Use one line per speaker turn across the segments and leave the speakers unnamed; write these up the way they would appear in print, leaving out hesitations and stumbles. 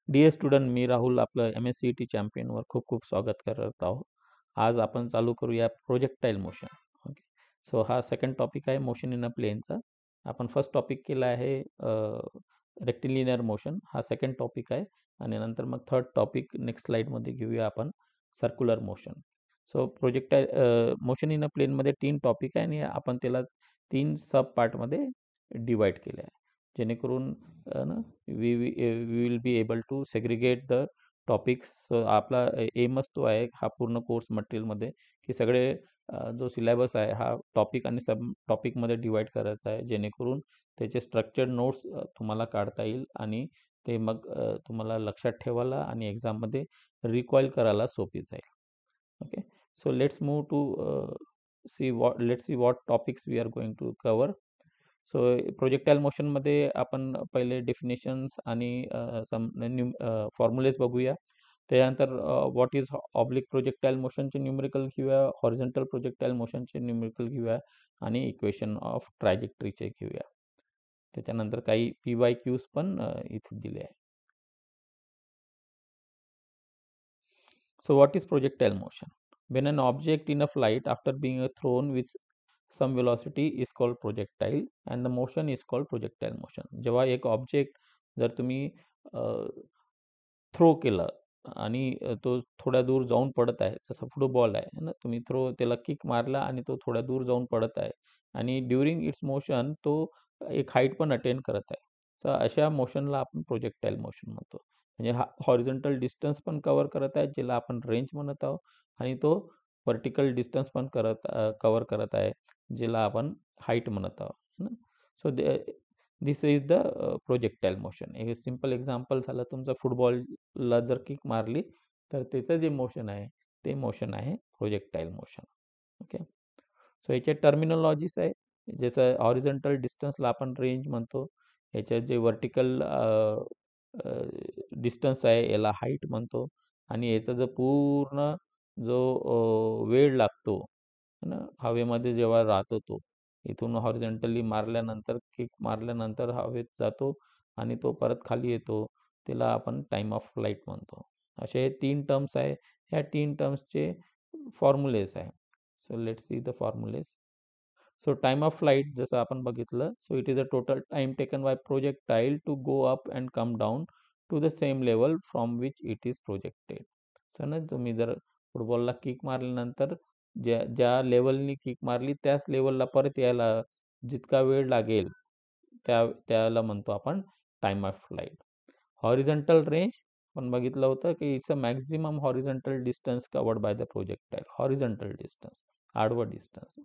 Dear student, मी राहुल आपलं MSCET चॅम्पियनवर खूप खूप स्वागत करत आहोत. आज आपण चालू करूया प्रोजेक्टाईल मोशन. ओके. सो हा सेकंड टॉपिक आहे मोशन इन अ प्लेनचा. आपण फर्स्ट टॉपिक केला आहे रेक्टिलिनियर मोशन, हा सेकंड टॉपिक आहे. आणि नंतर मग थर्ड टॉपिक नेक्स्ट स्लाइडमध्ये घेऊया आपण, circular motion. So projectile motion in a प्लेनमध्ये 3 टॉपिक आहे आणि आपण त्याला 3 सब पार्टमध्ये डिवाइड केले आहे, जेणेकरून we will be able to segregate the topics. आपला एमच तो आहे हा पूर्ण कोर्स मटेरियलमध्ये, की सगळे जो सिलेबस आहे हा टॉपिक आणि सब टॉपिकमध्ये डिवाइड करायचा आहे, जेणेकरून त्याचे स्ट्रक्चर्ड नोट्स तुम्हाला काढता येईल आणि ते मग तुम्हाला लक्षात ठेवायला आणि एक्झाममध्ये रिकॉईल करायला सोपी जाईल. Okay. So let's move to see what topics we are going to cover. So projectile मोशनमध्ये आपण पहिले डेफिनेशन्स आणि सम फॉर्म्युलेज बघूया. त्यानंतर व्हॉट इज ऑब्लिक प्रोजेक्टाईल मोशनचे न्यूमेरिकल घेऊया, हॉरिझॉन्टल प्रोजेक्टाईल मोशनचे न्यूमेरिकल घेऊया आणि इक्वेशन ऑफ ट्रॅजेक्टरीचे घेऊया. त्याच्यानंतर काही PYQs पण इथे दिले आहे. So what is projectile motion? When an object in a flight after being thrown with some velocity is called projectile and the motion is called projectile motion. जेव्हा एक ऑब्जेक्ट जर तुम्ही थ्रो केला आणि तो थोड्या दूर जाऊन पडत आहे, जसं फुटबॉल आहे ना, तुम्ही थ्रो त्याला किक मारला आणि तो थोड्या दूर जाऊन पडत आहे आणि ड्युरिंग इट्स मोशन तो एक हाईट पण अटेन करत आहे, तर अशा मोशनला आपण प्रोजेक्टाईल मोशन म्हणतो. म्हणजे हा हॉरिझॉन्टल डिस्टन्स पण कव्हर करत आहे, ज्याला आपण रेंज म्हणत आहोत, आणि तो व्हर्टिकल डिस्टन्स पण कव्हर करत आहे, ज्याला आपण हाईट म्हणत आहोत. So this is the projectile motion. एक सिंपल एक्झाम्पल झालं, तुमचा फुटबॉलला जर किक मारली तर त्याचं जे मोशन आहे ते मोशन आहे प्रोजेक्टाईल मोशन. ओके. सो याच्या टर्मिनॉलॉजीस आहे, जसं हॉरिझॉन्टल डिस्टन्सला आपण रेंज म्हणतो, याच्यात जे व्हर्टिकल डिस्टन्स आहे याला हाईट म्हणतो, आणि याचा जो पूर्ण जो वेळ लागतो ना हवेमध्ये जेव्हा राहतो, तो इथून हॉरिझॉन्टली मारल्यानंतर, किक मारल्यानंतर हवेत जातो आणि तो परत खाली येतो, त्याला आपण टाइम ऑफ फ्लाईट म्हणतो. असे हे 3 टर्म्स आहे. ह्या 3 टर्म्सचे फॉर्म्युलेस आहे. So let's see the formulas. So time of flight जसं आपण बघितलं, so it is a total time taken by projectile to go up and come down to the same level from which it is projected. तर ना तुम्ही जर फुटबॉलला kick मारल्यानंतर ज्या ज्या लेवलनी kick मारली त्याच लेवलला परत यायला जितका वेळ लागेल, त्याला म्हणतो आपण time of flight. Horizontal range पण बघितलं होतं की it's a maximum horizontal distance covered by the projectile. Horizontal distance, आडवं डिस्टन्स,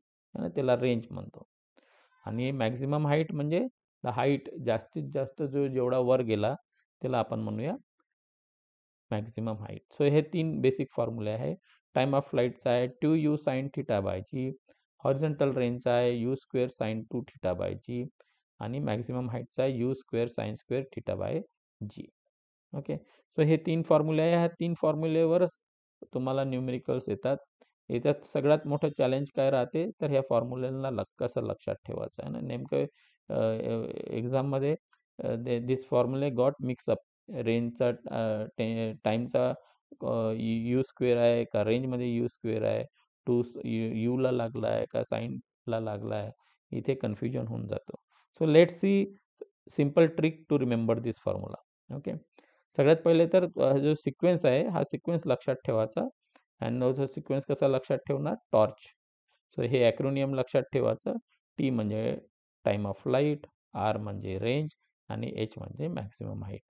त्याला रेंज म्हणतो. आणि मॅक्झिमम हाईट म्हणजे द हाईट, जास्तीत जास्त जो जेवढा वर गेला त्याला आपण म्हणूया मॅक्झिमम हाईट. सो हे 3 बेसिक फॉर्म्युले आहे. टाइम ऑफ फ्लाईटचा आहे 2u sin theta by g, horizontal रेंजचा आहे u square sin 2 theta by g, आणि मॅक्झिमम हाईटचा आहे u square sin square theta by g. Okay. So हे 3 फॉर्म्युले आहे. ह्या 3 फॉर्म्युलेवरच तुम्हाला न्यूमेरिकल्स येतात. याच्यात सगळ्यात मोठं चॅलेंज काय राहते, तर ह्या फॉर्म्युलेला कसं लक्षात ठेवायचं आहे ना, नेमकं एक्झाममध्ये दिस फॉर्म्युले गॉट मिक्सअप. रेंजचा टाईमचा यू स्क्वेअर आहे का, रेंजमध्ये यू स्क्वेअर आहे, टू यूला लागला आहे का साईनला लागला आहे, इथे कन्फ्युजन होऊन जातो. So let's see simple trick to remember this formula. Okay. सगळ्यात पहिले तर जो सिक्वेन्स आहे हा सिक्वेन्स लक्षात ठेवायचा. आणि जो सिक्वेन्स कसा लक्षात ठेवणार, टॉर्च. सो हे ॲक्रोनियम लक्षात ठेवायचं. टी म्हणजे टाइम ऑफ फ्लाईट, आर म्हणजे रेंज, आणि एच म्हणजे मॅक्सिमम हाईट.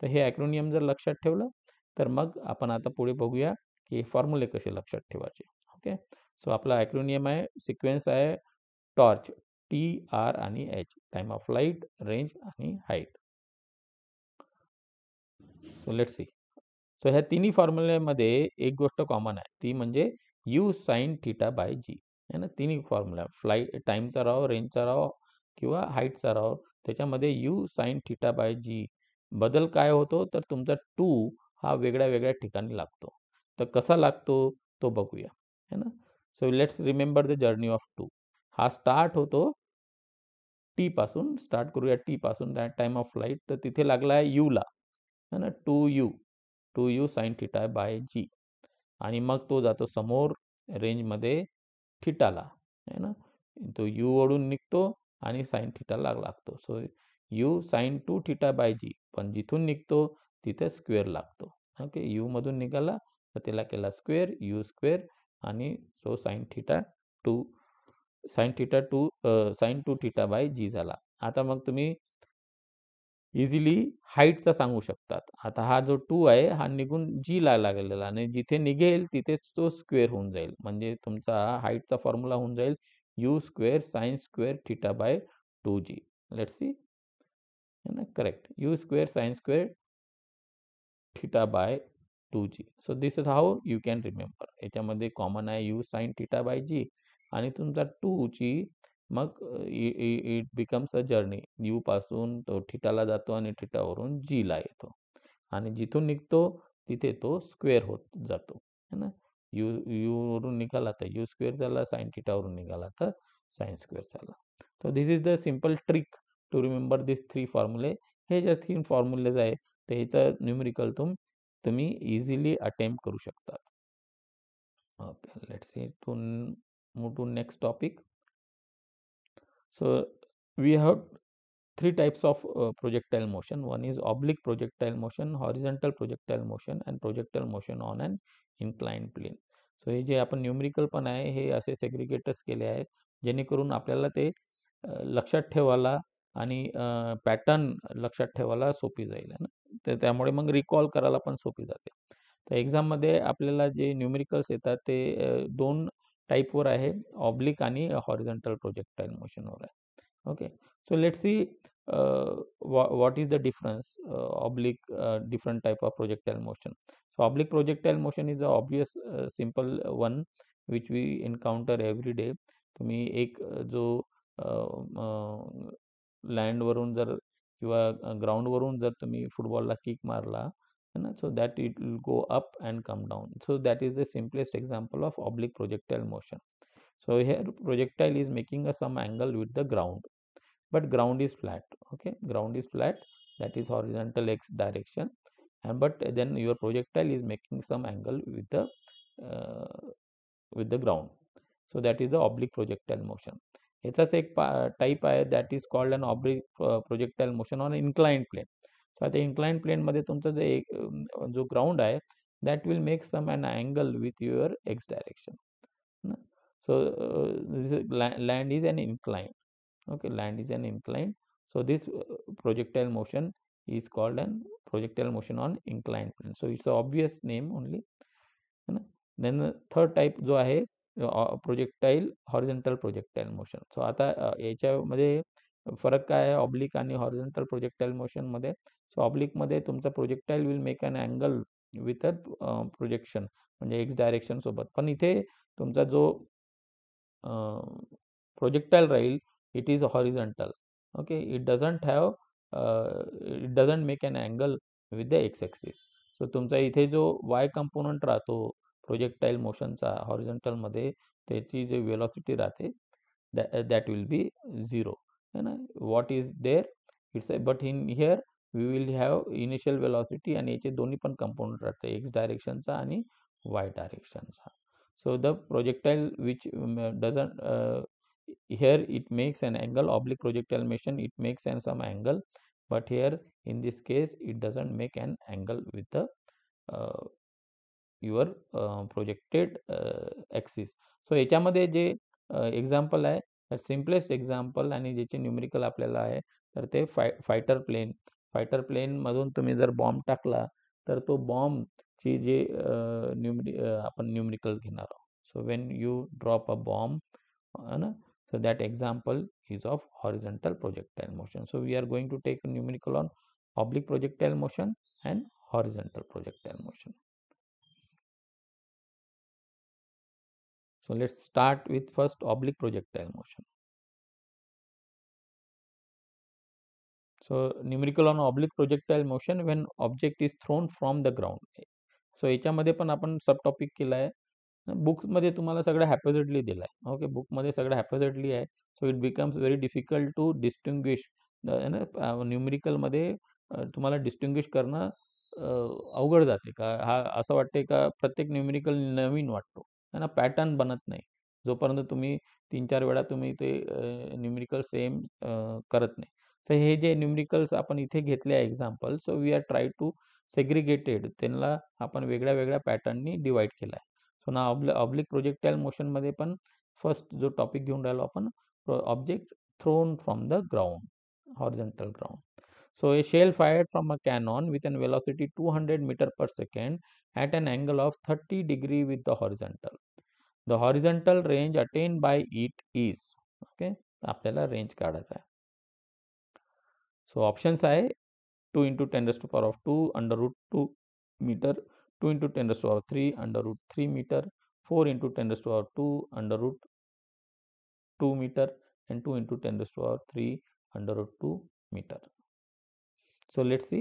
तर हे ॲक्रोनियम जर लक्षात ठेवलं तर मग आपण आता पुढे बघूया की फॉर्म्युले कसे लक्षात ठेवायचे. ओके. सो आपला ॲक्रोनियम आहे, सिक्वेन्स आहे टॉर्च, टी, आर आणि H, time of flight, range आणि height. So let's see. So ह्या तिन्ही फॉर्म्युल्यामध्ये एक गोष्ट कॉमन आहे, ती म्हणजे u sine theta by g आहे ना. तिन्ही फॉर्म्युला, फ्लाईट टाईमचा राहो, रेंजचा राहो किंवा हाईटचा राहो, त्याच्यामध्ये यू साइन थीटा बाय जी बदल काय होतो, तर तुमचा 2 हा वेगळ्या वेगळ्या ठिकाणी लागतो. तर कसा लागतो तो बघूया है ना. So let's remember the journey of 2. हा स्टार्ट होतो टी पासून, स्टार्ट करूया टी पासून, टाइम ऑफ फ्लाईट, तर तिथे लागला आहे यूला. है ना, 2u sine theta by g. आणि मग तो जातो समोर रेंजमध्ये थिटाला, है ना. तो यू ओढून निघतो आणि साइन थिटाला लागतो. So u sine 2 theta by g. पण जिथून निघतो तिथे स्क्वेअर लागतो. ओके, यू मधून निघाला तर त्याला केला स्क्वेअर, यू स्क्वेअर, आणि so to sine 2 theta by g झाला. आता मग तुम्ही इझिली हाईटचा सांगू शकतात. आता हा जो 2 आहे हा निघून जी ला लागलेला आणि जिथे निघेल तिथेच तो स्क्वेअर होऊन जाईल. म्हणजे तुमचा हाईटचा फॉर्म्युला होऊन जाईल you square sine square theta by 2g. Let's see, है ना, correct. You square sine square theta by 2g. So this is how you can remember. याच्यामध्ये कॉमन आहे you sine theta by g, आणि तुमचा 2g मग it becomes a journey. You पासून तो थिटाला जातो आणि थिटावरून जी ला येतो, आणि जिथून निघतो तिथे तो स्क्वेअर होत जातो, है ना. यू यू वरून निघाला तर यू स्क्वेअर झाला, साइन थिटावरून निघाला तर साइन स्क्वेअर झाला. So this is the simple trick to remember this 3 फॉर्म्युले. हे जे 3 फॉर्म्युलेज आहे त्याचं न्यूमेरिकल तुम्ही इझिली अटेम्प्ट करू शकता. Okay, let's see to move to next topic. So we have three types of projectile motion. One is oblique projectile motion, horizontal projectile motion, and projectile motion on an inclined plane. So हे जे आपण numerical पण आहे हे असे सेग्रिगेटच केले आहे जेणेकरून आपल्याला ते लक्षात ठेवायला आणि पॅटर्न लक्षात ठेवायला सोपी जाईल, है ना. तर त्यामुळे मग रिकॉल करायला पण सोपी जाते. तर एक्झाममध्ये आपल्याला जे न्यूमेरिकल्स येतात ते दोन टाईपवर आहे, ऑब्लिक आणि हॉरिझॉन्टल प्रोजेक्टाईल मोशनवर आहे. Okay, so let's see what is the difference. Oblique, different type of projectile motion. So oblique projectile motion is the obvious simple one which we encounter every day. तुम्ही एक जो land वरून जर किंवा ground वरून जर तुम्ही फुटबॉलला किक मारला, है ना, so that it will go up and come down. So that is the simplest example of oblique projectile motion. So here projectile is making some angle with the ground, but ground is flat. Okay, ground is flat, that is horizontal x direction, and but then your projectile is making some angle with the ground. So that is the oblique projectile motion. याचाच एक type आहे that is called an oblique projectile motion on inclined plane. So आता inclined plane मध्ये तुमचा जो ground आहे that will make some an angle with your x direction. So land is an incline. Okay, land is an incline. So this projectile motion is called an projectile motion on inclined plane. So it's an obvious name only, है ना. Then third type जो आहे projectile horizontal projectile motion. So आता याच्यामध्ये फरक काय आहे oblique आणि हॉरिझॉन्टल प्रोजेक्टाईल मोशन मध्ये. सो ऑब्लिक मध्ये तुमचा projectile will make an angle with a projection, म्हणजे एक्स डायरेक्शन सोबत. पण इथे तुमचा जो प्रोजेक्टाईल राहील it is horizontal. Okay, it doesn't make an angle with the x axis. So तुमचा इथे जो वाय कंपोनंट राहतो प्रोजेक्टाईल मोशनचा हॉरिझॉन्टलमध्ये, त्याची जी वेलॉसिटी राहते that will be 0, है ना. what is there, it's but in here we will have initial velocity आणि याचे दोन्ही पण कंपोनंट राहते, एक्स डायरेक्शनचा आणि Y डायरेक्शनचा. so the projectile which doesn't here it makes an angle, oblique projectile motion it makes some angle, but here in this case it doesn't make an angle with the your projected axis. So याच्यामध्ये जे example आहे simplest example आणि ज्याचे numerical आपल्याला आहे तर ते fighter plain मधून तुम्ही जर बॉम्ब टाकला तर तो बॉम्बची जे आपण न्यूमेरिकल घेणार आहोत. So when you drop a bomb, ना, so that example is of horizontal projectile motion. So we are going to take a numerical on oblique projectile motion and horizontal projectile motion. So let's start with first oblique projectile motion. So numerical on oblique projectile motion when object is thrown from the ground. So याच्यामध्ये पण आपण सब topic केला आहे. Books मध्ये तुम्हाला सगळं हॅपॅझर्डली दिलाय. Okay, book मध्ये सगळं हॅपॅझर्डली आहे. So it becomes very difficult to distinguish. Numerical मध्ये तुम्हाला डिस्टिंग्विश करणं अवघड जाते का हा असं वाटते का प्रत्येक न्यूमेरिकल नवीन वाटतो त्यांना पॅटर्न बनत नाही जोपर्यंत तुम्ही 3-4 वेळा तुम्ही ते न्यूमेरिकल सेम करत नाही. तर हे जे न्यूमेरिकल्स आपण इथे घेतले आहे example so we are try to segregated त्यांना आपण वेगळ्या वेगळ्या पॅटर्ननी डिवाइड केला आहे. सो ना ऑब्लिक प्रोजेक्टाइल मोशनमध्ये पण फर्स्ट जो टॉपिक घेऊन राहिलो आपण object thrown from the ground horizontal ground. So a shell fired from a cannon with an velocity 200 meter per second at an angle of 30 degree with the horizontal. The horizontal range attained by it is okay आपल्याला range काढायचा आहे. So options आहे 2 into 10 raised to power of 2 under root 2 meter, 2 into 10 raised to power 3 under root 3 meter, 4 into 10 raised to power 2 under root 2 meter and 2 into 10 raised to power 3 under root 2 meter. So let's see.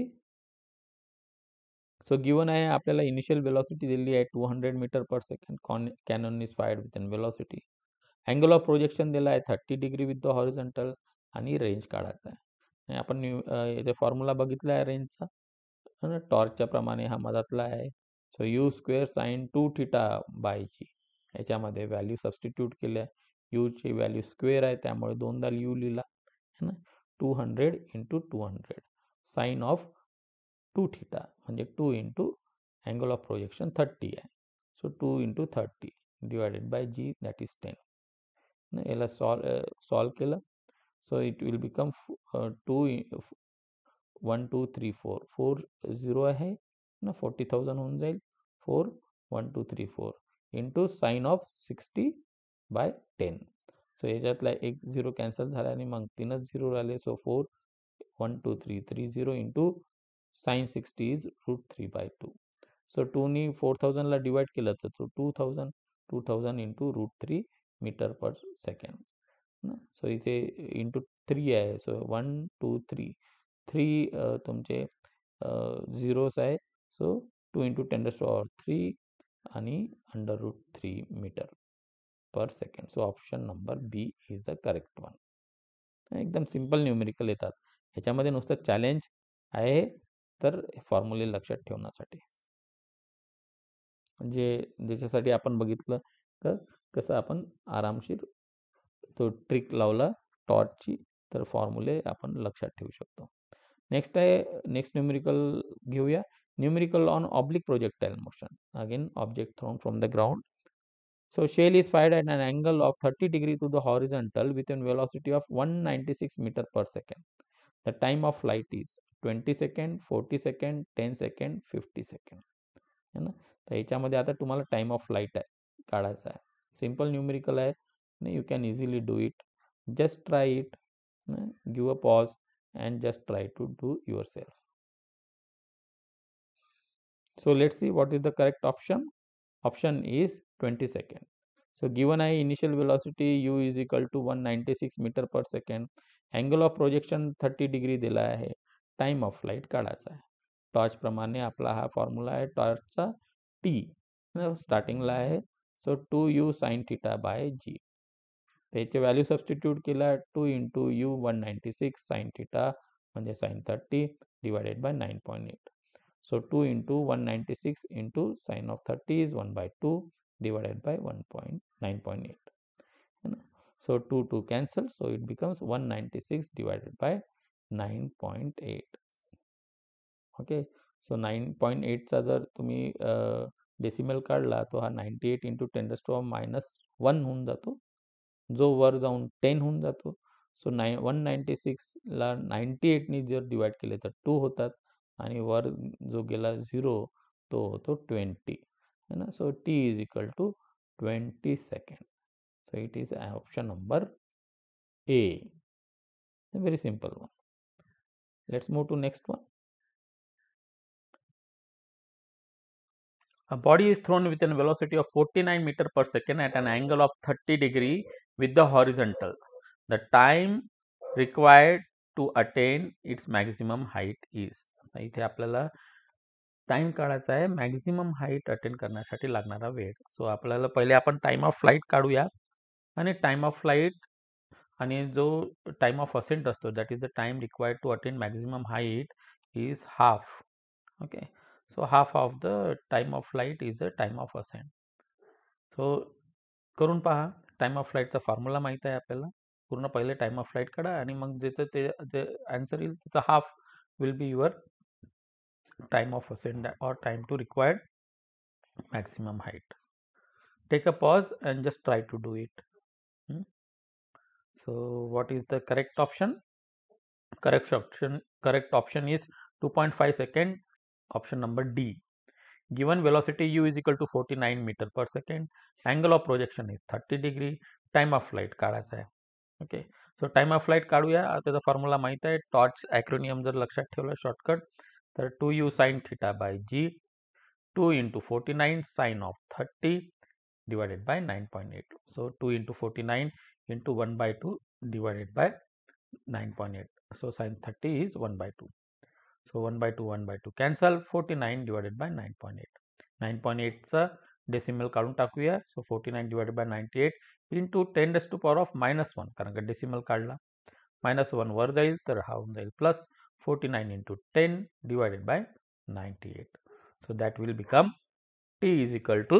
So given आहे आपल्याला initial velocity दिली आहे 200 metre per second cannon is fired with an velocity. Angle of projection दिला आहे 30 degree with the horizontal आणि range काढायचा आहे. आपण याचा फॉर्म्युला बघितला आहे रेंजचा टॉर्चच्या प्रमाणे हा मधातला आहे. So u square sine 2 theta by g याच्यामध्ये व्हॅल्यू सबस्टिट्यूट केल्या. यूची व्हॅल्यू स्क्वेअर आहे त्यामुळे दोनदा यू लिहिला है ना. 200 इंटू 200 साइन ऑफ 2 थीटा म्हणजे 2 इंटू अँगल ऑफ प्रोजेक्शन 30 आहे. So 2 into 30 divided by g that is 10. याला सॉल्व केलं सो इट विल बिकम 2 1 2 3 4 4 0 आहे ना 40,000 होऊन जाईल. 4 1 2 3 4 into sine of 60 by 10. So याच्यातला एक 0 कॅन्सल झाला आणि मग 3च 0 राहिले. So 4 1 2 3 3 0 into sin 60 is root 3 by 2. So 2 नी 4000 ला डिवाइड केलं तर तो 2000 into root 3 metre per second. So इथे इंटू 3 आहे. सो 1 2 3 3 तुमचे झिरोस आहे. So 2 into 10 raised to power 3 आणि under root 3 metre per second. So option number B is the correct one. एकदम सिंपल न्यूमेरिकल येतात. ह्याच्यामध्ये नुसतं चॅलेंज आहे तर फॉर्म्युले लक्षात ठेवण्यासाठी म्हणजे ज्याच्यासाठी आपण बघितलं तर कसं आपण आरामशीर तो ट्रिक लावला टॉर्चची तर फॉर्म्युले आपण लक्षात ठेवू शकतो. नेक्स्ट आहे नेक्स्ट न्यूमेरिकल घेऊया. Numerical on oblique projectile motion. Again object thrown from the ground. So shell is fired at an angle of 30 degree to the horizontal with a velocity of 196 meter per second. The time of flight is 20 second 40 second 10 second 50 second है ना. तर याच्यामध्ये आता तुम्हाला time of flight आहे काढायचा आहे. Simple numerical आहे. You can easily do it. Just try it. Give a pause and just try to do yourself. So let's see what is the correct option. Option is 20 second. So given आहे initial velocity u is equal to 196 meter per second. Angle of projection 30 degree दिला आहे. Time of flight काढायचा आहे. Torch प्रमाणे आपला हा formula आहे टॉर्चचा T स्टार्टिंगला आहे. So 2u sin theta by g. त्याचे व्हॅल्यू सबस्टिट्यूट केला 2 इंटू u 196 sin थीटा म्हणजे sin 30 divided by 9.8. So 2 into 196 into sin of 30 is 1 by 2 divided by 9.8. So 2 cancel. So it becomes 196 divided by 9.8. Okay. So 9.8 चा जर तुम्ही decimal काढला तो हा 98 into 10 raised to power -1 होऊन जातो. जो वर जाऊन 10 होऊन जातो. सो 196 ला 98 नी जर डिवाइड केले तर 2 होतात आणि वर जो गेला 0 तो होतो 20 है ना. So T is equal to 20 second. So it is option number A. Very simple one. Let's move to next one. A body is thrown with a velocity of 49 meter per second at an angle of 30 degree with the horizontal. The time required to attain its maximum height is. इथे आपल्याला time काढायचा आहे maximum height attain करण्यासाठी लागणारा वेळ. So आपल्याला पहिले आपण टाइम ऑफ फ्लाइट काढूया आणि टाइम ऑफ फ्लाइट आणि जो टाइम ऑफ असेंट असतो that is the time required to attain maximum height is half. Okay. So half of the time of flight is the time of ascent. So करून पहा. Time of फ्लाईटचा formula माहित आहे आपल्याला. पूर्ण पहिले time of flight काढा आणि मग ज्याचं ते आन्सर येईल त्याचा half will be your time of ascent or time to required maximum height. Take a pause and just try to do it. So what is the correct option? Correct option is 2.5 second. Option number D. Given velocity u is equal to 49 meter per second. Angle of projection is 30 degree. Time of flight काढायचा आहे. Okay. So time of flight काढूया. त्याचा formula माहित आहे. Torch ॲक्रोनियम जर लक्षात ठेवलं shortcut तर 2u sin theta by g 2 into 49 sin of 30 divided by 9.8. So 2 into 49 into 1 by 2 divided by 9.8. So sin 30 is 1 by 2. So 1 by 2 cancel. 49 divided by 9.8. 9.8 चा decimal काढून टाकूया. So 49 divided by 98 into 10 raised to power of -1 कारण का decimal काढला. -1 वर जाईल तर हा होऊन जाईल plus 49 into 10 divided by 98. So that will become t is equal to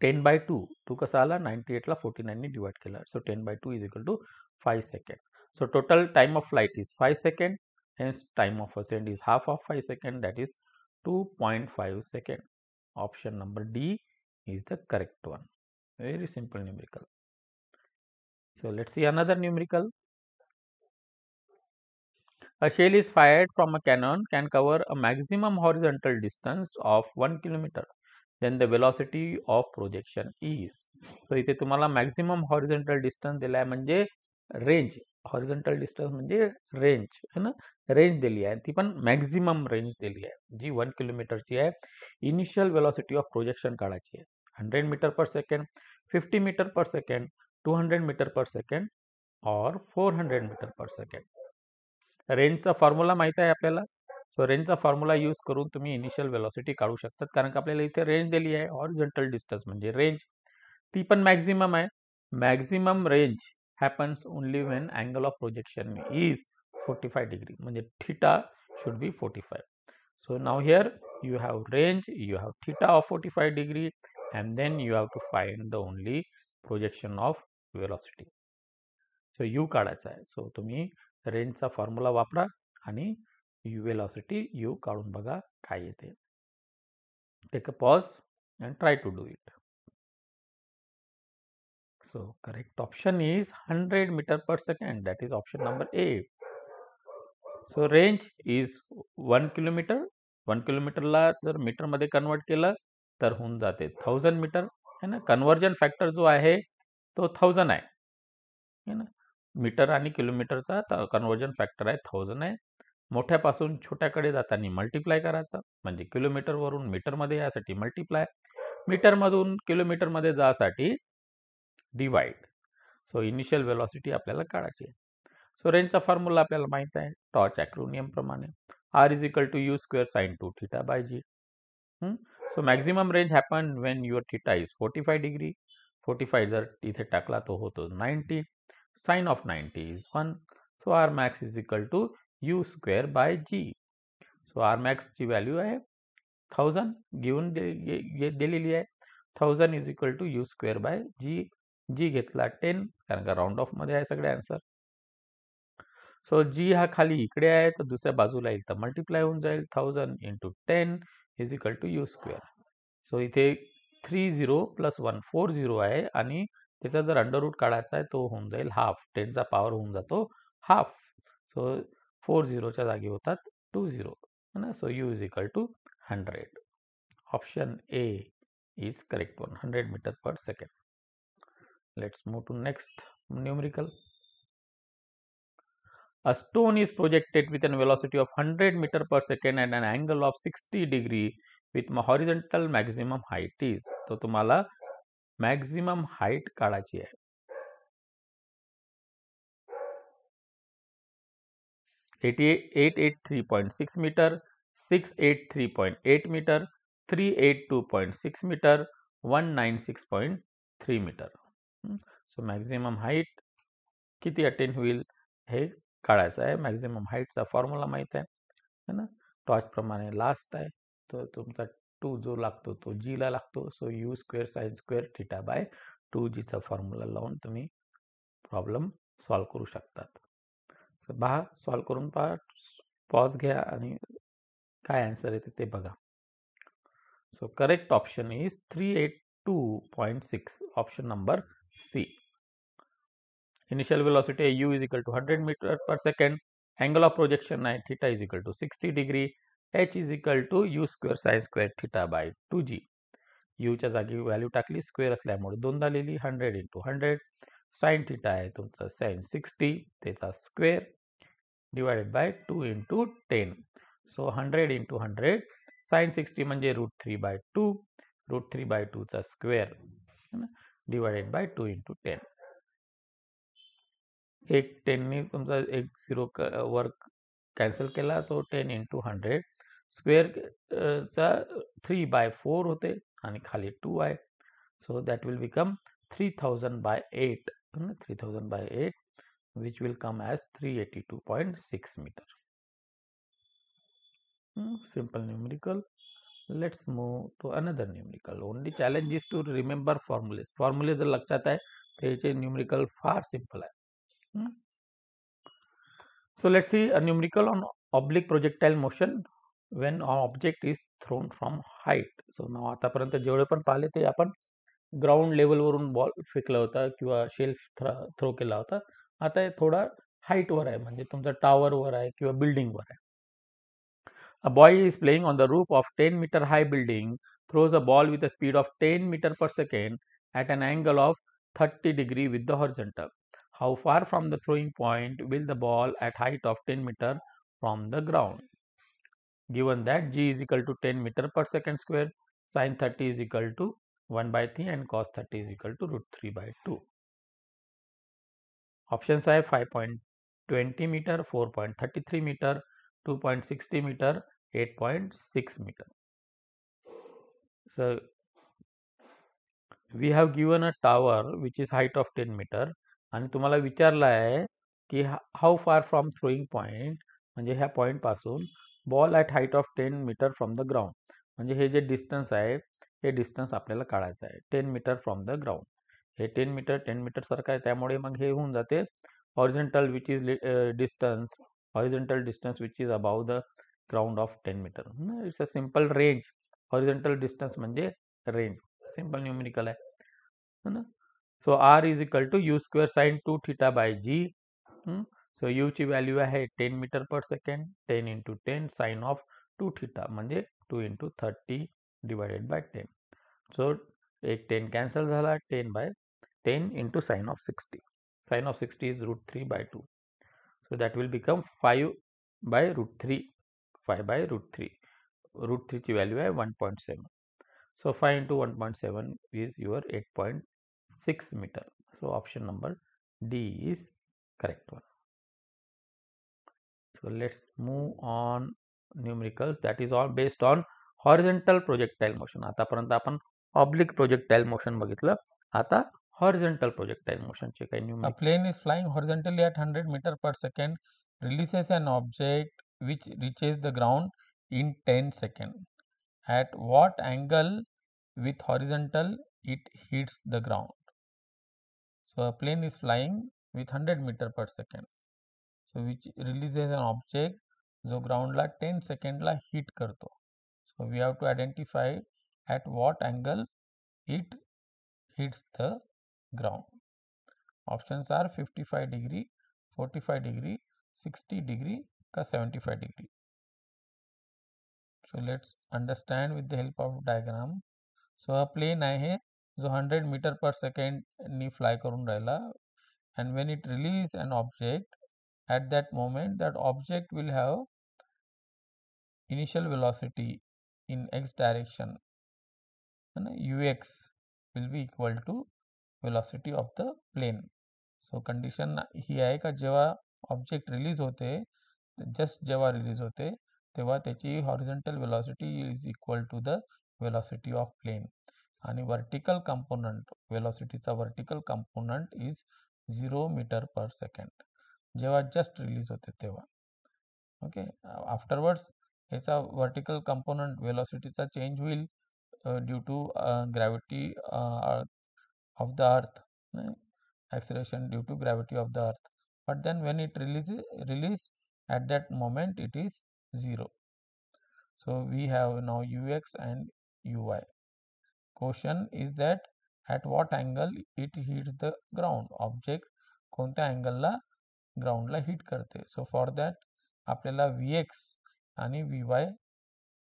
10 by 2. 2 कसा आला 98 ला 49 ने डिवाइड केला. So 10 by 2 is equal to 5 second. So total time of flight is 5 second. Hence time of ascent is half of 5 second, that is 2.5 second. Option number D is the correct one. Very simple numerical. So let's see another numerical. A shell is fired from a cannon can cover a maximum horizontal distance of 1 kilometer. Then the velocity of projection is. So इथे तुम्हाला maximum horizontal distance दिलाय म्हणजे range. Horizontal distance म्हणजे range है ना. Range दिली आहे ती पण मॅक्झिमम रेंज दिली आहे जी 1 किलोमीटरची आहे. इनिशियल वेलोसिटी ऑफ प्रोजेक्शन काढायची आहे. 100 metre per second, 50 metre per second, 200 metre per second और 400 मीटर पर सेकंड. रेंजचा फॉर्म्युला माहित आहे आपल्याला. सो रेंजचा फॉर्म्युला यूज करून तुम्ही इनिशियल वेलोसिटी काढू शकतात कारण का आपल्याला इथे रेंज दिली आहे. हॉरिझॉन्टल डिस्टन्स म्हणजे रेंज ती पण मॅक्झिमम आहे. Maximum range happens only when angle of projection is 45 degree म्हणजे theta should be 45. So now here you have range, you have theta of 45 degree and then you have to find the only projection of velocity. So u काढायचा आहे. So तुम्ही रेंजचा formula वापरा आणि velocity u काढून बघा काय येते. Take a pause and try to do it. So correct option is 100 meter per second, that is option number A. So range is 1 kilometer. 1 किलोमीटरला जर मीटर मध्ये कन्वर्ट केलं तर होऊन जाते 1000 मीटर है ना. कन्वर्जन फॅक्टर जो आहे तो 1000 आहे है ना. मीटर आणि किलोमीटरचा कन्वर्जन फॅक्टर आहे 1000 आहे. मोठ्यापासून छोट्याकडे जाताना मल्टिप्लाय करायचा म्हणजे किलोमीटर वरून मीटर मध्ये यासाठी मल्टिप्लाय, मीटर मधून किलोमीटर मध्ये जासाठी डिवाइड. सो इनिशियल वेलोसिटी आपल्याला काढायची आहे. सो रेंजचा फॉर्म्युला आपल्याला माहित आहे टॉर्च ॲक्रोनियम प्रमाणे r is equal to u square sin 2 theta by g. So maximum range happen when your theta is 45 degree. 45 जर इथे टाकला तो होतो 90. Sin of 90 is 1. So r max is equal to u square by g. So r max ची value आहे 1000 घेऊन दिलेली आहे. 1000 is equal to u square by g. g घेतला 10 कारण का राऊंड ऑफ मध्ये आहे सगळे आन्सर. सो जी हा खाली इकडे आहे तर दुसऱ्या बाजूला येईल तर मल्टिप्लाय होऊन जाईल 1000 into 10 is equal to u square. So इथे 30 plus 1 40 आहे आणि त्याचा जर अंडर रूट काढायचा आहे तो होऊन जाईल हाफ. 10 चा पॉवर होऊन जातो हाफ. सो 40 च्या जागी होतात 20 है ना. So u is equal to 100. Option A is correct one. 100 meter per second. Let's move to next numerical. A stone is projected with a velocity of 100 meter per second and an angle of 60 degree with horizontal maximum height is. तो तुम्हाला maximum height काढायची आहे. 883.6 meter, 683.8 meter, 382.6 meter, 196.3 meter. So maximum height किती attain होईल हे काढायचं आहे. Maximum हाईटचा formula माहित आहे है ना. टॉर्च प्रमाणे लास्ट आहे तर तुमचा 2 जो लागतो तो g ला लागतो. So u square sine square theta by 2g चा फॉर्म्युला लावून तुम्ही प्रॉब्लेम सॉल्व करू शकतात. सो पहा, सॉल्व करून पहा, पॉज घ्या आणि काय आन्सर येते ते बघा. So correct option is 382.6, option number C. Initial velocity u is equal to 100 meter per second. Angle of projection theta is equal to 60 degree. H is equal to u square sin square theta by 2g. u च्या जागी value टाकली, square असल्यामुळे दोनदा लिहिली. 100 into 100 sin theta आहे तुमचा sin 60, त्याचा square divided by 2 into 10. So 100 into 100 sin 60 म्हणजे √3/2, √3/2 चा स्क्वेअर डिवाइडेड बाय 2 into 10. एक 10 ने तुमचा एक 0 वर कॅन्सल केला, सो 10 into 100 स्क्वेअर चा 3/4 होते आणि खाली 2 आहे. So that will become 3000/8, 3000/8 which will come as 382.6 meter. Simple numerical. Let's move to another numerical. Only challenge is to remember formulas. Formula जर लक्षात आहे तर याचे numerical फार simple आहे. So let's see a numerical on oblique projectile motion when an object is thrown from height. So now आतापर्यंत जेवढे पण पाहिले ते आपण ग्राउंड लेवल वरून बॉल फेकला होता किंवा शेल थ्रो केला होता. आता थोडा हाईट वर आहे, म्हणजे तुमचा टावर वर आहे किंवा बिल्डिंग वर आहे. A boy is playing on the roof of 10-meter high building, throws a ball with a speed of 10 meter per second at an angle of 30 degree with the horizontal. How far from the throwing point will the ball at height of 10 meter from the ground? Given that g is equal to 10 meter per second square, sin 30 is equal to 1/3 and cos 30 is equal to √3/2. Options are 5.20 meter, 4.33 meter, 2.60 meter, 8.6 meter. So we have given a tower which is height of 10 meter आणि तुम्हाला विचारला आहे की how far from throwing point, म्हणजे ह्या point पासून ball at height of 10 metre from the ground, म्हणजे हे जे डिस्टन्स आहे हे डिस्टन्स आपल्याला काढायचं आहे 10 मीटर फ्रॉम द ग्राउंड. हे 10 मीटर सारखं आहे, त्यामुळे मग हे होऊन जाते horizontal which is distance, horizontal distance which is above the ground of 10 metre. It's a simple range. Horizontal distance म्हणजे रेंज, सिंपल न्यूमेरिकल आहे ना. So r is equal to u square sine 2 theta by g. So u ची value आहे 10 metre per second, 10 into 10 sine of 2 theta म्हणजे 2 into 30 divided by 10. So एक 10 cancel झाला, 10 into sine of 60. Sine of 60 is √3/2. So that will become 5/√3. 5/√3. √3 ची value आहे 1.7. So 5 into 1.7 is your 8.6 meter. So option number D is correct one. So let's move on numericals. That is all based on horizontal projectile motion. आतापर्यंत आपण oblique projectile motion बघितलं. आता horizontal projectile motion चे काही
A plane is flying horizontally at 100 meter per second, releases an object which reaches the ground in 10 seconds. At what angle with horizontal it hits the ground? So a plane is flying with 100 meter per second. So which releases an object जो ग्राउंडला 10 सेकंडला hit करतो. So we have to identify at what angle it hits the ground. Options are 55 degree, 45 degree, 60 degree का 75 degree. So let's understand with the help of diagram. So a plane आहे जो 100 meter per second नी fly करून राहिला, and when it release an object, at that moment that object will have initial velocity in x direction, and ux will be equal to velocity of the plane. So condition ही आहे का जेव्हा object release होते, just जेव्हा release होते तेव्हा त्याची horizontal velocity is equal to the velocity of plane, आणि vertical component वेलॉसिटीचा vertical component is 0 metre per second जेव्हा जस्ट रिलीज होते तेव्हा. ओके, आफ्टरवर्ड्स याचा वर्टिकल कंपोनंट वेलॉसिटीचा चेंज होईल due to gravity of the earth, acceleration due to gravity of the earth, but then when it release at that moment it is 0. So we have now ux and uy. Question is that at what angle it hits the ground, object कोणत्या अँगलला ग्राउंडला hit करते. So for that आपल्याला vx आणि vy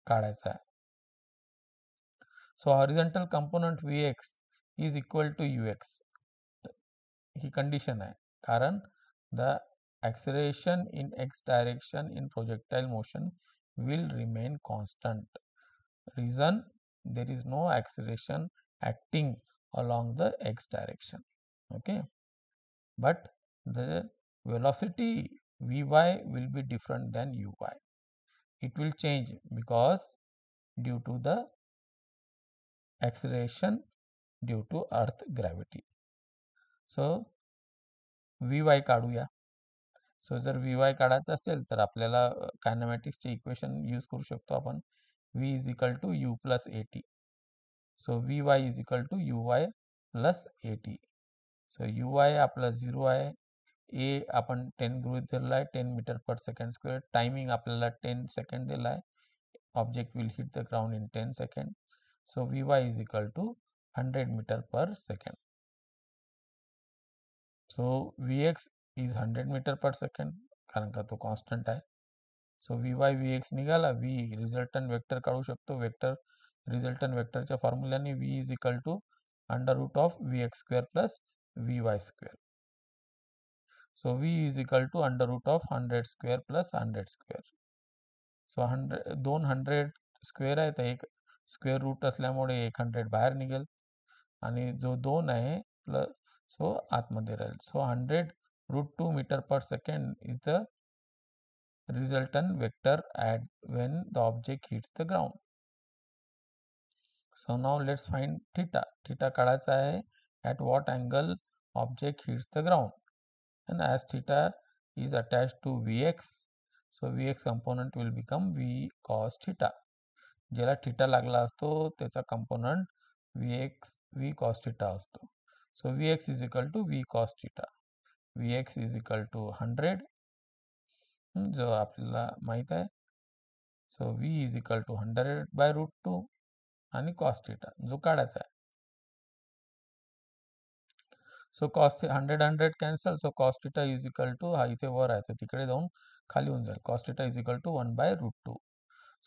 काढायचा आहे. So horizontal component vx is equal to ux he condition आहे, कारण the acceleration in x direction in projectile motion will remain constant. Reason, there is no acceleration acting along the x direction. Okay, but the velocity vy will be different than uy. It will change because due to the acceleration due to earth gravity. So vy काढूया. So जर vy काढायचं असेल तर आपल्याला कायनेमॅटिक्सचे equation use करू शकतो आपण. v is equal to u plus at. So vy is equal to uy plus at. So uy आपला 0 आहे. a आपण 10 गृहीत धरला आहे, 10 metre per second square. Timing आपल्याला 10 सेकंड दिला आहे. Object will hit the ground in 10 second. So vy is equal to 100 metre per second. So vx is 100 metre per second, कारण का तो कॉन्स्टंट आहे. सो vy vx निघाला. v resultant vector काढू शकतो. वेक्टर रिझल्टंट वेक्टरच्या फॉर्म्युल्याने v is equal to under root of vx square plus vy square. So v is equal to under root of 100 square plus 100 square. So 200 square आहे, तर एक square route असल्यामुळे 100 बाहेर निघेल आणि जो 2 आहे प्लस सो आतमध्ये राहील. So 100 root 2 metre per second is the resultant vector at when the object hits the ground. So now let's find theta. Theta काढायचा आहे at what angle object hits the ground, and as theta is attached to vx, so vx component will become v cos theta. ज्याला theta लागला असतो त्याचा component v cos theta असतो. So vx is equal to v cos theta. vx is equal to 100 जो आपल्याला माहित आहे. So v is equal to 100 by root 2 आणि कॉस थिटा जो काढायचा आहे. So cos 100 cancel. So cos theta is equal to, हा इथे वर आहे तर तिकडे जाऊन खाली होऊन जाईल. Cos theta is equal to 1 by root 2.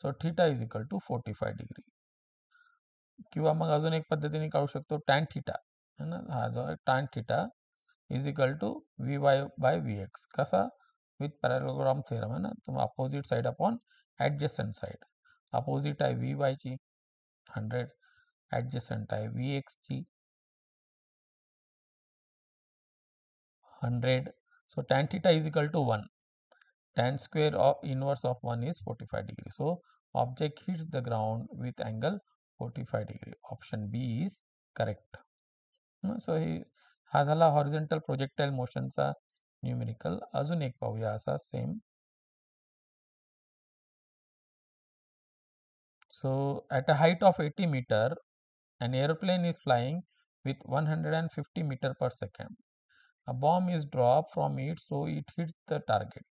So theta is equal to 45 degree. किंवा मग अजून एक पद्धतीने काढू शकतो टॅन थिटा है ना. हा जो आहे tan theta is equal to vy by vx. कसा? विथ पॅरलोग्राम थेरम है ना. तुम opposite side upon adjacent side. Opposite आहे vy ची 100, ॲडजस्टंट आहे vx ची 100. So tan theta is equal to 1. Tan square of inverse of 1 is 45 degree. So object hits the ground with angle 45 degree. Option B is correct. So हा झाला horizontal projectile मोशनचा numerical. अजून एक पाहूया असा same. So at a height of 80 meter, an airplane is flying with 150 meter per second. A bomb is dropped from it, so it hits the target.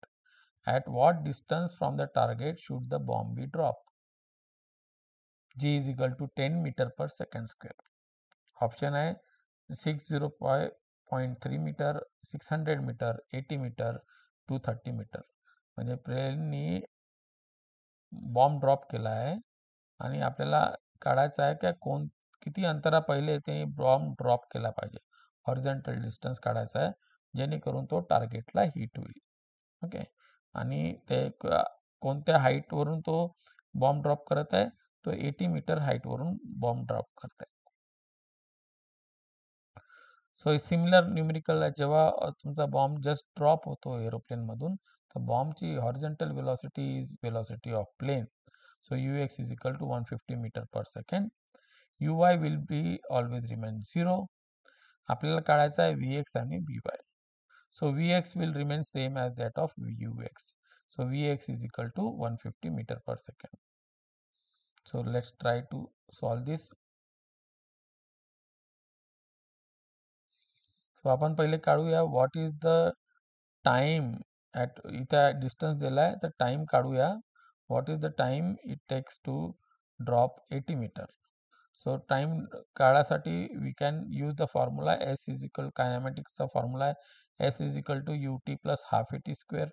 At what distance from the target should the bomb be dropped? G is equal to 10 meter per second square. Option आहे 60.3 metre, 600 metre, 80 metre, 230 metre. म्हणजे प्लेननी bomb drop केला आहे आणि आपल्याला काढायचं आहे की किती अंतरा पहिले ते बॉम्ब ड्रॉप केला पाहिजे. हॉरिझॉन्टल डिस्टन्स काढायचा आहे जेणेकरून तो टार्गेटला हिट होईल. ओके, आणि ते कोणत्या हाईटवरून तो बॉम्ब ड्रॉप करत आहे, तो 80 मीटर हाईटवरून बॉम्ब ड्रॉप करत आहे. सो सिमिलर न्यूमेरिकल आहे. जेव्हा तुमचा बॉम्ब जस्ट ड्रॉप होतो एरोप्लेनमधून, तर बॉम्बची horizontal velocity is velocity of plane. So ux is equal to 150 meter per second. uy will be always remain 0. आपल्याला काढायचा आहे vx आणि vy. So vx will remain same as that of ux. So Vx is equal to 150 meter per second. So let's try to solve this. So आपण पहिले काढूया what is the time at इथं distance दिलाय तर time काढूया. What is the time it takes to drop 80 meter? So time काढासाठी we can use the formula S is equal kinematics चा formula आहे S is equal to ut plus half at square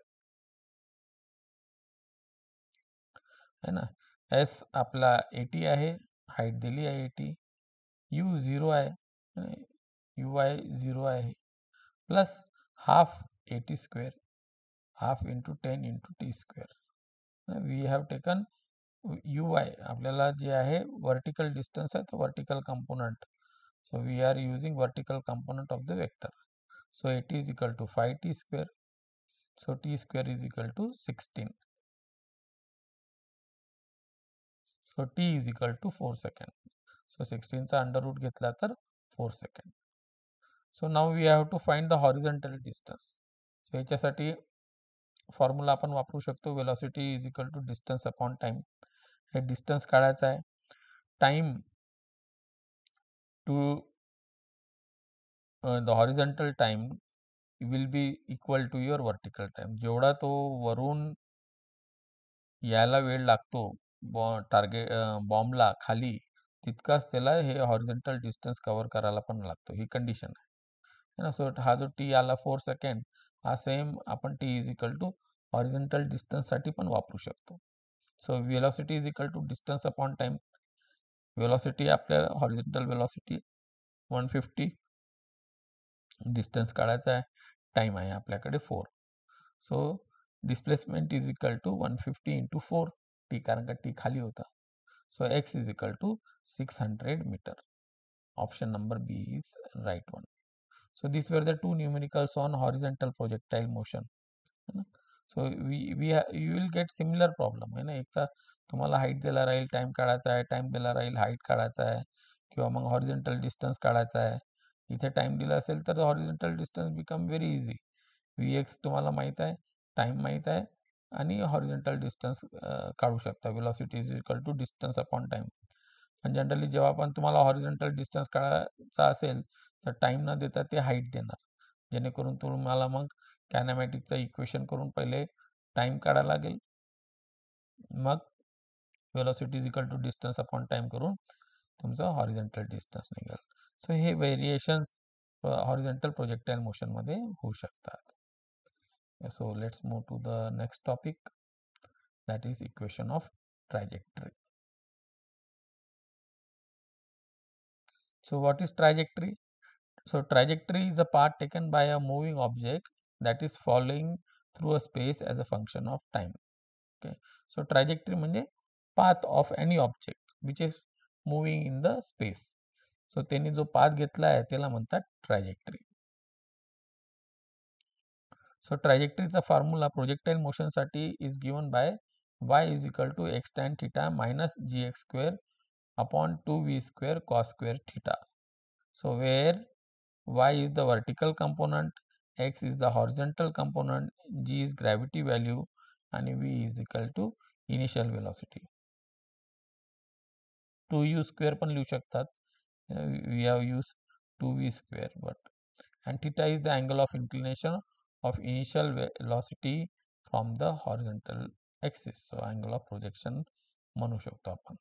है ना. S आपला 80 आहे, height दिली आहे 80, u 0 आहे, uy 0 आहे, plus half 80 square, half into 10 into T square. We have taken uy आपल्याला जे आहे वर्टिकल डिस्टन्स आहे तर vertical component. So we are using vertical component of the vector. So 80 is equal to 5t square. So t square is equal to 16. So t is equal to 4 second. So 16 चा under route घेतला तर 4 second. So now we have to find the horizontal distance. So याच्यासाठी formula आपण वापरू शकतो velocity is equal to distance upon time. हे distance काढायचं आहे. Time to the horizontal time will be equal to your vertical time. जेवढा तो वरून यायला वेळ लागतो टार्गेट बॉम्बला खाली तितकाच त्याला हे हॉरिझॉन्टल डिस्टन्स कव्हर करायला पण लागतो. ही कंडिशन आहे ना. सो हा जो टी आला 4 सेकंड हा सेम आपण T is equal to horizontal distance साठी पण वापरू शकतो. So velocity is equal to distance upon time. Velocity आपल्याला हॉरिझॉन्टल वेलॉसिटी 150, डिस्टन्स काढायचा आहे, टाइम आहे आपल्याकडे 4. So displacement is equal to 150 into 4 T, कारण का टी खाली होता. So x is equal to 600 meter. Option number B is right one. So these were the two numericals on horizontal projectile motion. So you will get similar problem है ना. एक तर तुम्हाला height दिला राहील, टाइम काढायचा आहे, टाइम दिला राहील, हाईट काढायचा आहे, किंवा मग हॉरिझॉन्टल डिस्टन्स काढायचा आहे. इथे टाइम दिला असेल तर horizontal distance become very easy. Vx तुम्हाला माहित आहे, टाइम माहित आहे, आणि हॉरिझॉन्टल डिस्टन्स काढू शकता. Velocity is equal to distance upon time. पण जनरली जेव्हा पण तुम्हाला हॉरिझॉन्टल डिस्टन्स काढायचा असेल तर टाइम न देता ते हाईट देणार, जेणेकरून तुम्हाला मग कायनेमॅटिकचं इक्वेशन करून पहिले टाइम काढायला लागेल, मग velocity is equal to distance upon time करून तुमचं हॉरिझॉन्टल डिस्टन्स निघेल. सो हे व्हेरिएशन्स हॉरिझॉन्टल प्रोजेक्टाइल मोशन मध्ये होऊ शकतात. So let's move to the next topic, that is equation of trajectory. So what is trajectory? So trajectory is a path taken by a moving object that is following through a space as a function of time. Okay, so trajectory म्हणजे path of any object which is moving in the space. So त्यांनी जो path घेतला आहे त्याला म्हणतात trajectory. So trajectoryचा formula projectile motion साठी is given by y is equal to x tan theta minus gx square upon 2v square cos square theta. So where y is the vertical component, x is the horizontal component, g is gravity value, and v is equal to initial velocity. 2u square पण लिहू शकतात. We have used 2v square, and theta is the angle of inclination of initial velocity from the horizontal axis. So angle of projection म्हणू शकतो आपण.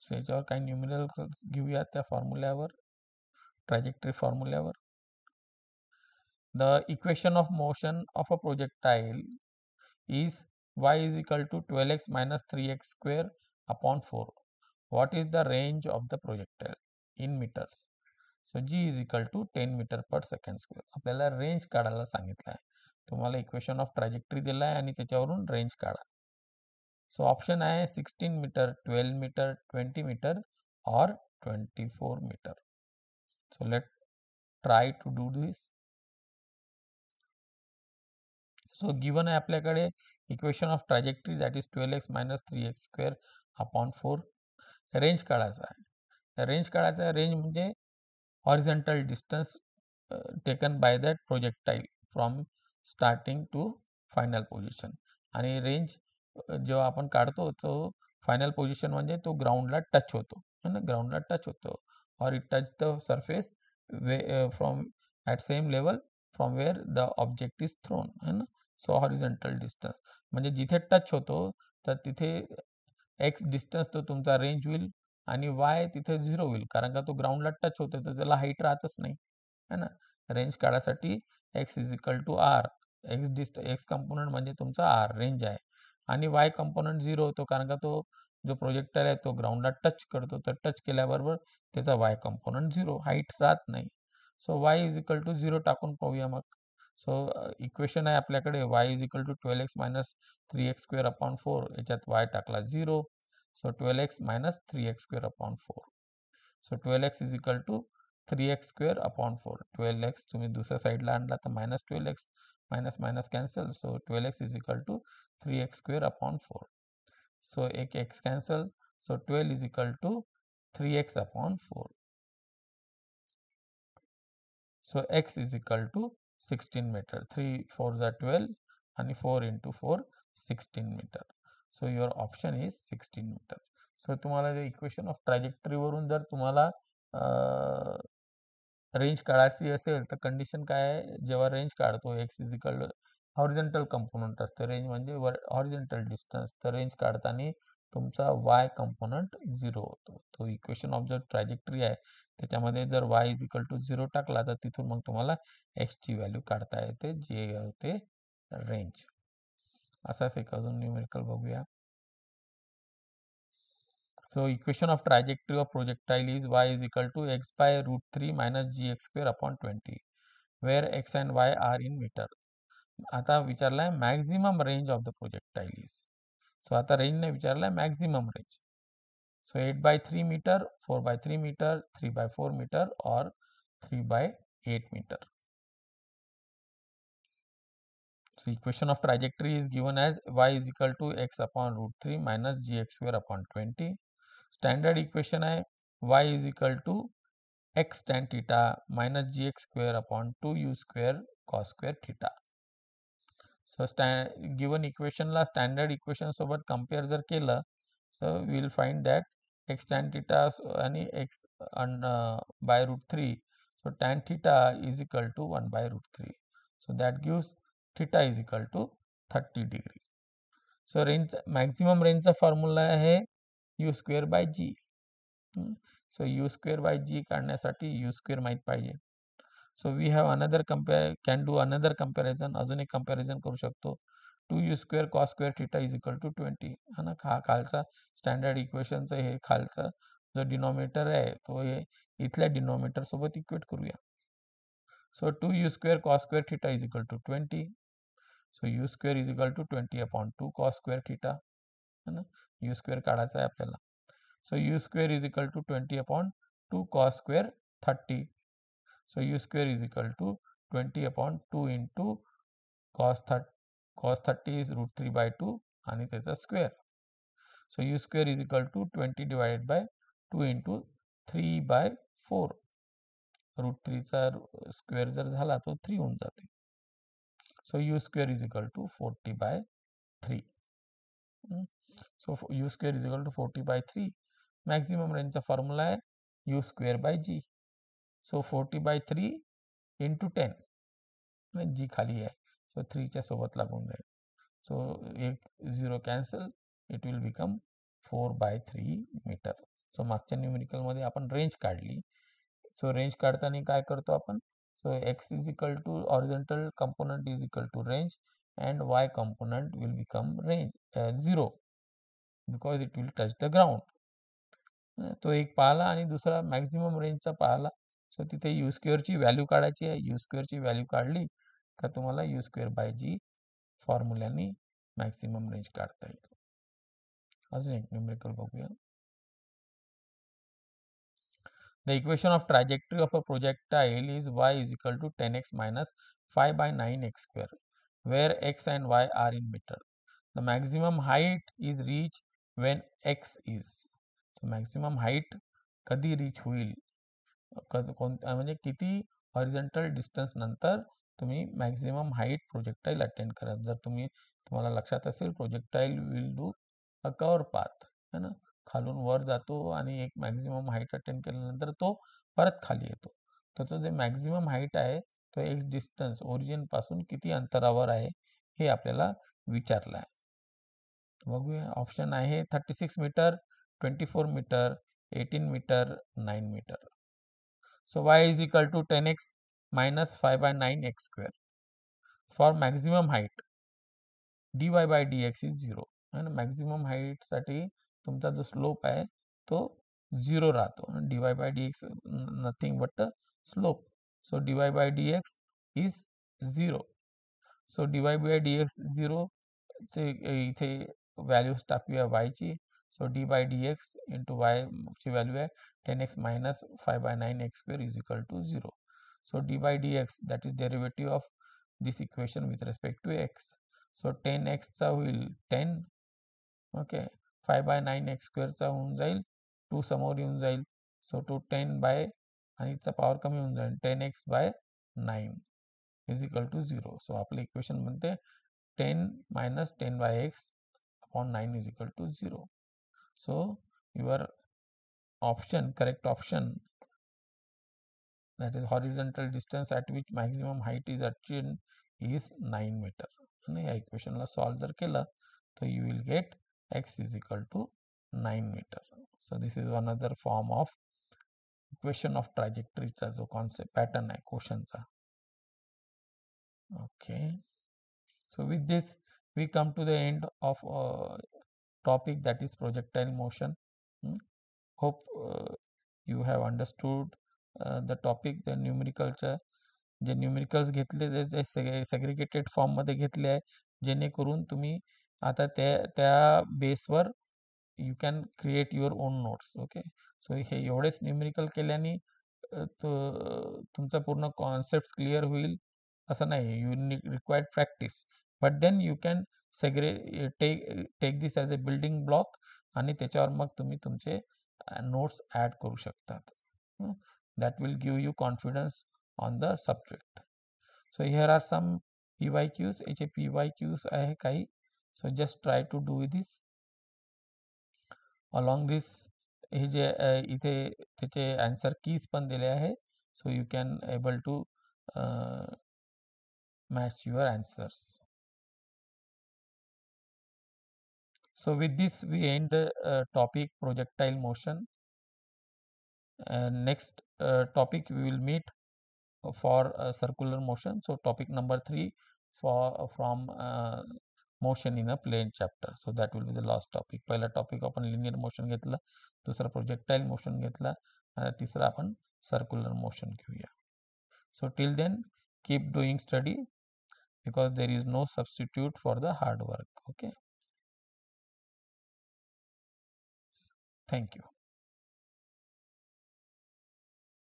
So याच्यावर काही numericals घेऊया त्या फॉर्म्युल्यावर, trajectory फॉर्म्युल्यावर. The equation of motion of a projectile is y is equal to 12x minus 3x square upon 4. What is the range of the projectile in meters? So g is equal to 10 meter per second square. आपल्याला range काढायला सांगितलं आहे. तुम्हाला equation of trajectory दिला आहे आणि त्याच्यावरून range काढा. सो ऑप्शन आहे 16 मीटर, 12 मीटर, 20 मीटर और 24 metre. So let try to do this. So given आहे आपल्याकडे equation of trajectory that is 12x minus 3x square upon 4. Range काढायचा आहे. रेंज काढायचा आहे. रेंज म्हणजे horizontal distance taken by that projectile from starting to final position. आणि range जेव्हा आपण काढतो तो फायनल पोझिशन म्हणजे तो ग्राउंडला टच होतो, है ना, ग्राउंडला टच होतो, और it touch the surface from at same level from where the object is throne, है ना. सो हॉरिझॉन्टल डिस्टन्स म्हणजे जिथे टच होतो तर तिथे एक्स डिस्टन्स तो तुमचा रेंज होईल, आणि वाय तिथे 0 होईल, कारण का तो ग्राउंडला टच होतो तर त्याला हाईट राहतच नाही, है ना. रेंज काढायसाठी x is equal to r, x component म्हणजे तुमचा आर रेंज आहे, आणि वाय कंपोनंट 0 होतो कारण का तो जो प्रोजेक्टर आहे तो ग्राउंडला टच करतो, तर टच केल्याबरोबर त्याचा वाय कंपोनंट 0, हाईट राहत नाही. So y is equal to 0 टाकून पाहूया मग. सो इक्वेशन आहे आपल्याकडे y is equal to 12x minus 3x square upon 4, याच्यात वाय टाकला 0. So 12x minus 3x square upon 4. So 12x is equal to 3x square upon 4. 12x तुम्ही दुसऱ्या साईडला आणला तर minus 12x, minus minus cancel. So 12x is equal to 3x square upon 4. So एक x cancel. So 12 is equal to 3x upon 4. So x is equal to 16 meter. 3 4s are 12 and 4 into 4 16 meter. So your option is 16 meter. So तुम्हाला equation of trajectory वरून जर तुम्हाला range काढायची असेल तर condition काय आहे, जेव्हा रेंज काढतो x is equal horizontal component असते रेंज म्हणजे हॉरिझॉन्टल डिस्टन्स, तर रेंज काढताना तुमचा वाय कंपोनंट 0 होतो. तो इक्वेशन ऑफ जो ट्रॅजेक्टरी आहे त्याच्यामध्ये जर वाय इज इक्वल टू 0 टाकला तर तिथून मग तुम्हाला एक्सची व्हॅल्यू काढता येते, जे होते रेंज. असाच एक अजून न्यूमेरिकल बघूया. So equation of trajectory of projectile is y is equal to x by root 3 minus gx square upon 20, where x and y are in meter. आता विचारलाय maximum range of the projectile is. So आता रेंजने विचारलाय maximum range. So 8/3 metre, 4/3 metre, 3/4 metre और 3/8 metre. So equation of trajectory is given as y is equal to x upon root 3 minus gx square upon 20. Standard equation है y is equal to x tan theta minus gx square upon 2u square cos square theta. So given equation ला standard equation सोबत compare जर केलं, so we will find that x tan theta आणि x by root 3, so tan theta is equal to 1 by root 3. So that gives theta is equal to 30 degree. So range maximum range चा formula आहे u square by g. So u square by g काढण्यासाठी u square माहीत पाहिजे. So we have another can do another comparison, अजून एक comparison करू शकतो. 2u square cos square theta is equal to 20, हा ना. हा खालचा स्टँडर्ड इक्वेशनचं हे खालचा जो डिनॉमिनेटर आहे तो हे इथल्या डिनॉमिनेटर सोबत इक्वेट करूया. So 2u square cos square theta is equal to 20. So u square is equal to 20 upon 2 cos square theta, है ना. यू स्क्वेअर काढायचा आहे आपल्याला. So u square is equal to 20 upon 2 cos square 30. So u square is equal to 20 upon 2 into cos 30 is root 3 by 2 आणि त्याचा square. So u square is equal to 20 divided by 2 into 3 by 4. root 3 चा square जर झाला तो 3 होऊन जाते. So u square is equal to 40 by 3. So u square is equal to 40 by 3. Maximum रेंजचा formula आहे u square by g. So 40/3 into 10, g खाली आहे सो 3च्या सोबत लागून जाईल. सो एक 0 cancel, it will become 4/3 metre. So मागच्या न्यूमेरिकलमध्ये आपण रेंज काढली. सो रेंज काढताना काय करतो आपण, so x is equal to horizontal component is equal to range and y component will become range 0 because it will touch the ground. तो एक पाहिला आणि दुसरा मॅक्झिमम रेंजचा पाहिला. सो तिथे यू स्क्वेअरची व्हॅल्यू काढायची आहे. यू स्क्वेअरची व्हॅल्यू काढली का तुम्हाला यू स्क्वेअर बाय जी फॉर्म्युल्याने मॅक्झिमम रेंज काढता येईल. अजून एक न्यूमेरिकल बघूया. The equation of trajectory of a projectile is y is equal to 10x minus 5 by 9x square, where x and y are in meter. The maximum height is reached when x is. So maximum height कधी reach होईल, म्हणजे किती horizontal distance नंतर तुम्ही maximum height projectile attend करा. जर तुम्हाला लक्षात असेल, projectile will do a curve path, है ना, खालून वर जातो आणि एक मॅक्झिमम हाईट अटेंड केल्यानंतर तो परत खाली येतो. तर तो जे मॅक्झिमम हाईट आहे तो एक्स डिस्टन्स ओरिजिन पासून किती अंतरावर आहे हे आपल्याला विचारलं आहे. बघूया. ऑप्शन आहे 36 metre, 24 metre, 18 metre, 9 metre. So y is equal to 10x minus 5 by 9x square. For maximum height, dy by dx is 0. आणि मॅक्झिमम हाईटसाठी तुमचा जो स्लोप आहे तो 0 राहतो. आणि dy by dx nothing but the slope. So dy by dx is 0. So dy by dx 0 चे इथे values टाकूया y ची. So dy by dx into y ची व्हॅल्यू आहे 10x minus 5 by 9x square is equal to 0. So d by dx, that is derivative of this equation with respect to x. So 10x चा होईल 10, okay, 5 by 9x square चा होऊन जाईल 2 समोर येऊन जाईल. सो टू 10 बाय आणि इथचा power कमी होऊन जाईल 10x by 9 is equal to 0. So आपलं इक्वेशन बनते 10 minus 10 by x upon 9 is equal to 0. So your option, correct option, that is horizontal distance at which maximum height is achieved is 9 meter. आणि या इक्वेशनला solve जर केलं तर you will get x is equal to 9 meter. So this is one other form of equation of trajectory चा जो concept pattern आहे क्वेश्चनचा. Okay, so with this we come to the end of topic, that is projectile motion. Hope you have understood the topic. The न्यूमरिकलच्या जे numericals घेतले ते segregated फॉर्ममध्ये घेतले आहे, जेणेकरून तुम्ही आता त्या बेसवर you can create your on notes. Okay, so हे एवढेच न्यूमरिकल केल्याने तुमचा पूर्ण कॉन्सेप्ट क्लिअर होईल असं नाही. You required practice, but then you can take this as a building block आणि त्याच्यावर मग तुम्ही तुमचे नोट्स ॲड करू शकतात. That will give you confidence on the subject. So here are some PYQs. याचे PYQs आहे काही. So just try to do this. Along this हे जे इथे त्याचे आन्सर कीज पण दिले आहे. So you can able to match your answers. So with this we end the topic projectile motion. Next topic we will meet for circular motion. So topic number 3 from motion in a plane chapter. So that will be the last topic. पहिला topic आपण linear motion घेतला, दुसरा projectile motion घेतला, तिसरा आपण circular motion घेऊया. So till then keep doing study, because there is no substitute for the hard work. Okay, thank you.